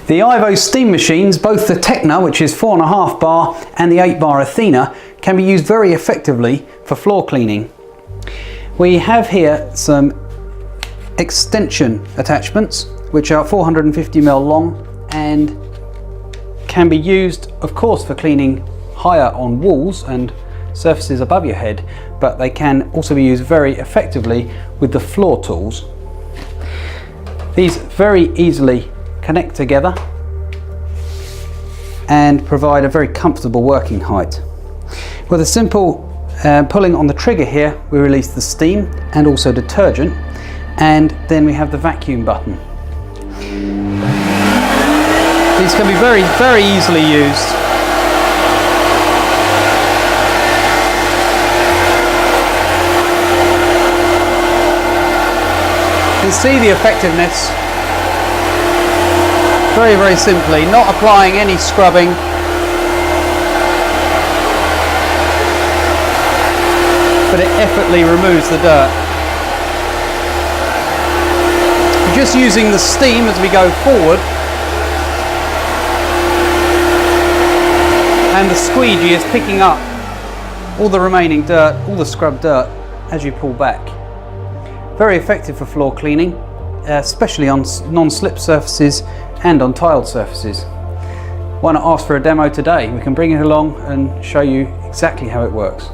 The IVo Steam machines, both the Tekna, which is 4.5 bar, and the 8 bar Athena, can be used very effectively for floor cleaning. We have here some extension attachments, which are 450mm long and can be used, of course, for cleaning higher on walls and surfaces above your head, but they can also be used very effectively with the floor tools. These very easily connect together and provide a very comfortable working height. With a simple pulling on the trigger here, we release the steam and also detergent, and then we have the vacuum button. These can be very easily used. You can see the effectiveness very simply, not applying any scrubbing. But it effortlessly removes the dirt. Just using the steam as we go forward, and the squeegee is picking up all the remaining dirt, all the scrubbed dirt, as you pull back. Very effective for floor cleaning, especially on non-slip surfaces and on tiled surfaces. Why not ask for a demo today? We can bring it along and show you exactly how it works.